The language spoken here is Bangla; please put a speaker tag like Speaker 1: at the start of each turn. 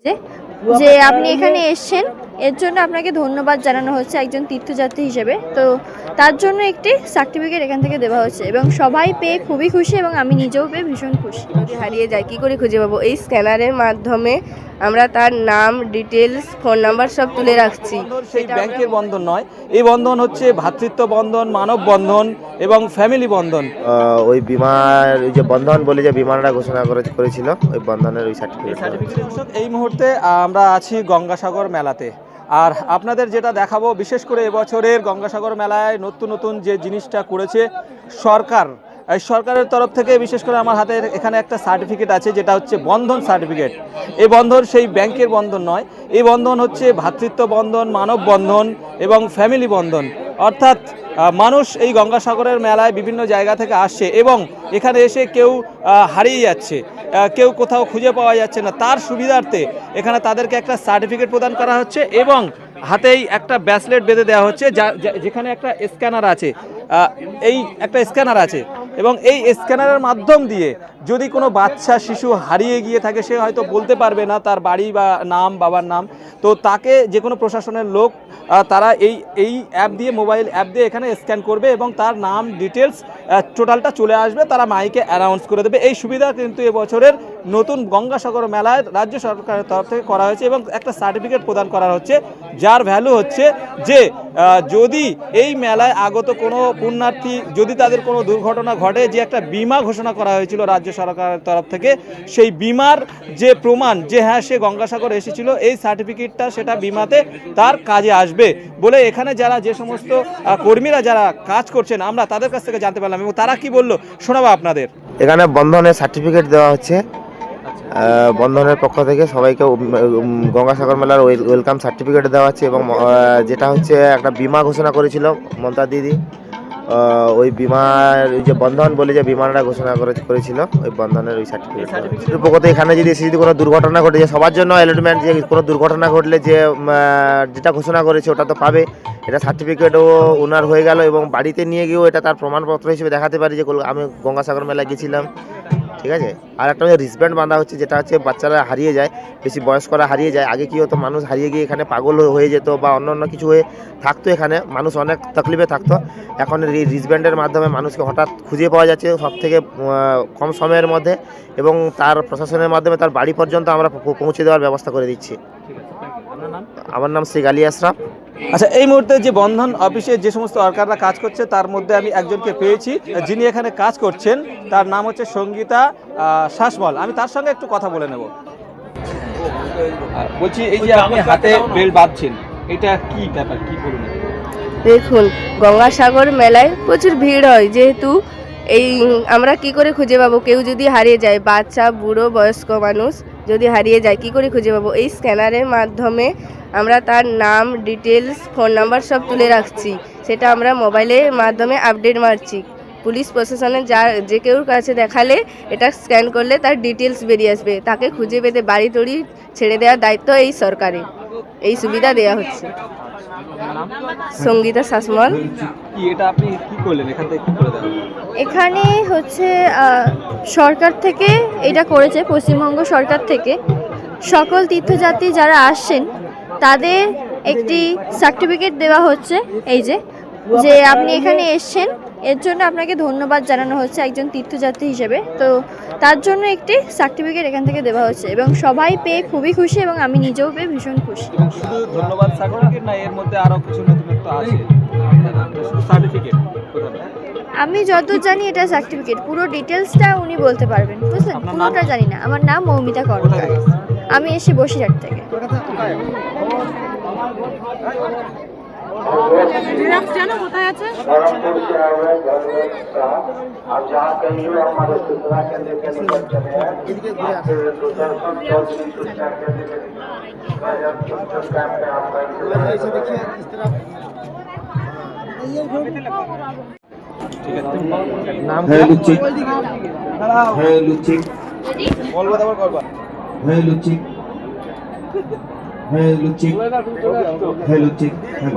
Speaker 1: যে যে আপনি এখানে এসেছেন এর জন্য আপনাকে ধন্যবাদ জানানো হচ্ছে একজন তীর্থযাত্রী হিসেবে। তো তার জন্য একটি সার্টিফিকেট এখান থেকে দেওয়া হচ্ছে এবং সবাই পেয়ে খুবই খুশি এবং আমি নিজেও পেয়ে ভীষণ খুশি।
Speaker 2: যদি হারিয়ে যায় কি করে খুঁজে পাবো? এই স্ক্যানারের মাধ্যমে আমরা তার নাম, ডিটেলস, ফোন নাম্বার সব তুলে রাখছি।
Speaker 3: সেই ব্যাংকের বন্ধন নয়, এই বন্ধন হচ্ছে ভ্রাতৃত্ব বন্ধন, মানব বন্ধন এবং ফ্যামিলি বন্ধন।
Speaker 4: ওই বিমার ওই যে বন্ধন বলে যে বিমানটা ঘোষণা করেছিল ওই বন্ধনের ওই সার্টিফিকেট।
Speaker 3: এই মুহূর্তে আমরা আছি গঙ্গাসাগর মেলাতে, আর আপনাদের যেটা দেখাবো, বিশেষ করে এবছরের গঙ্গাসাগর মেলায় নতুন নতুন যে জিনিসটা করেছে সরকার, এই সরকারের তরফ থেকে বিশেষ করে আমার হাতে এখানে একটা সার্টিফিকেট আছে যেটা হচ্ছে বন্ধন সার্টিফিকেট। এই বন্ধন সেই ব্যাংকের বন্ধন নয়, এই বন্ধন হচ্ছে ভ্রাতৃত্ব বন্ধন, মানব বন্ধন এবং ফ্যামিলি বন্ধন। অর্থাৎ মানুষ এই গঙ্গাসাগরের মেলায় বিভিন্ন জায়গা থেকে আসছে এবং এখানে এসে কেউ হারিয়ে যাচ্ছে, কেউ কোথাও খুঁজে পাওয়া যাচ্ছে না, তার সুবিধার্থে এখানে তাদেরকে একটা সার্টিফিকেট প্রদান করা হচ্ছে এবং হাতেই একটা ব্রেসলেট বেঁধে দেওয়া হচ্ছে যেখানে একটা স্ক্যানার আছে, এই একটা স্ক্যানার আছে এবং এই স্ক্যানারের মাধ্যম দিয়ে যদি কোনো বাচ্চা শিশু হারিয়ে গিয়ে থাকে, সে হয়তো বলতে পারবে না তার বাড়ি বা নাম, বাবার নাম, তো তাকে যে কোনো প্রশাসনের লোক তারা এই অ্যাপ দিয়ে, মোবাইল অ্যাপ দিয়ে এখানে স্ক্যান করবে এবং তার নাম, ডিটেলস টোটালটা চলে আসবে, তারা মাইকে অ্যানাউন্স করে দেবে। এই সুবিধা কিন্তু এবছরের নতুন গঙ্গাসাগর মেলায় রাজ্য সরকারের তরফ থেকে করা হয়েছে এবং একটা সার্টিফিকেট প্রদান করা হচ্ছে, যার ভ্যালু হচ্ছে যে যদি এই মেলায় আগত কোনো পুণ্যার্থী যদি তাদের কোনো দুর্ঘটনা ঘটে, যে একটা বিমা ঘোষণা করা হয়েছিল রাজ্য সরকারের তরফ থেকে, সেই বিমার যে প্রমাণ যে হ্যাঁ সে গঙ্গাসাগর এসেছিল, এই সার্টিফিকেটটা সেটা বিমাতে তার কাজে আসবে বলে এখানে যারা যে সমস্ত কর্মীরা যারা কাজ করছেন আমরা তাদের কাছ থেকে জানতে পারলাম এবং তারা কি বললো শোনাবো আপনাদের।
Speaker 4: এখানে বন্ধনের সার্টিফিকেট দেওয়া হচ্ছে, বন্ধনের পক্ষ থেকে সবাইকে গঙ্গাসাগর মেলার ওয়েলকাম সার্টিফিকেট দেওয়া হচ্ছে এবং যেটা হচ্ছে একটা বিমা ঘোষণা করেছিল মমতা দিদি, ওই বিমার ওই যে বন্ধন বলে যে বিমানটা ঘোষণা করেছিল ওই বন্ধনের ওই সার্টিফিকেট পক্ষতে এখানে যদি এসে যদি কোনো দুর্ঘটনা ঘটে, যে সবার জন্য অ্যালটমেন্ট, যে কোনো দুর্ঘটনা ঘটলে যে যেটা ঘোষণা করেছে ওটা তো পাবে, এটা সার্টিফিকেটও ওনার হয়ে গেল এবং বাড়িতে নিয়ে গিয়েও এটা তার প্রমাণপত্র হিসেবে দেখাতে পারি যে আমি গঙ্গাসাগর মেলায় গেছিলাম। ঠিক আছে। আর একটা হচ্ছে রিসব্যান্ড বাঁধা হচ্ছে, যেটা হচ্ছে বাচ্চারা হারিয়ে যায়, বেশি বয়স্করা হারিয়ে যায়। আগে কি হতো, মানুষ হারিয়ে গিয়ে এখানে পাগল হয়ে যেত বা অন্য কিছু হয়ে থাকতো, এখানে মানুষ অনেক তকলিফে থাকতো। এখন এই রিসব্যান্ডের মাধ্যমে মানুষকে হঠাৎ খুঁজে পাওয়া যাচ্ছে সব থেকে কম সময়ের মধ্যে এবং তার প্রশাসনের মাধ্যমে তার বাড়ি পর্যন্ত আমরা পৌঁছে দেওয়ার ব্যবস্থা করে দিচ্ছি। আমার নাম শেখ আলী আশরাফ।
Speaker 3: আচ্ছা, এই মুহূর্তে যে বন্ধন অফিসে যে সমস্ত ওয়ার্কাররা কাজ করছে তার মধ্যে আমি একজনকে পেয়েছি যিনি এখানে কাজ করছেন, তার নাম হচ্ছে সঙ্গীতা শাসমল। আমি তার সঙ্গে একটু কথা বলে নেব। বলছি, এই যে আপনি হাতে বেল্ট বাঁধছেন, এটা কি ব্যাপার, কি বলুন?
Speaker 2: দেখুন, গঙ্গাসাগর মেলায় প্রচুর ভিড় হয়, যেহেতু এই আমরা কি করে খুঁজে পাবো? কেউ যদি হারিয়ে যায়, বাচ্চা, বুড়ো, বয়স্ক মানুষ যদি হারিয়ে যায় কি করে খুঁজে পাবো? এই স্ক্যানারের মাধ্যমে আমরা তার নাম, ডিটেলস, ফোন নাম্বার সব তুলে রাখছি, সেটা আমরা মোবাইলের মাধ্যমে আপডেট মারছি। পুলিশ প্রশাসনের যে কেউ কাছে দেখালে এটা স্ক্যান করলে তার ডিটেলস বেরিয়ে আসবে, তাকে খুঁজে পেতে বাড়ি তড়ি ছেড়ে দেওয়ার দায়িত্ব এই সরকারের। এই সুবিধা দেওয়া হচ্ছে। সঙ্গীতা শাসমল।
Speaker 1: এখানে হচ্ছে সরকার থেকে এটা করেছে, পশ্চিমবঙ্গ সরকার থেকে সকল তীর্থযাত্রী যারা আসছেন তাদের একটি সার্টিফিকেট দেওয়া হচ্ছে। এই যে আপনি এখানে এসেছেন এর জন্য আপনাকে ধন্যবাদ জানানো হচ্ছে একজন তীর্থযাত্রী হিসেবে। তো তার জন্য একটি সার্টিফিকেট এখান থেকে দেওয়া হচ্ছে এবং সবাই পেয়ে খুবই খুশি এবং আমি নিজেও পেয়ে ভীষণ খুশি।
Speaker 3: শুধু ধন্যবাদ সার্টিফিকেট না, এর মধ্যে আরো কিছু নতুনত্ব আছে। সার্টিফিকেট
Speaker 1: আমি যতদূর জানি এটা সার্টিফিকেট, পুরো ডিটেলসটা উনি বলতে পারবেন, বুঝলেন? পুরোটা জানি না। আমার নাম মৌমিতা কর্মকার, আমি এসেছি বসিরহাট থেকে।
Speaker 2: জানো কোথায় আছে?
Speaker 4: নাম লুচি, হ্যাঁ লুচি বলবো, তারপর করবা। হ্যাঁ লুচি, হ্যাঁ লুচি, হ্যাঁ লুচি, হ্যাঁ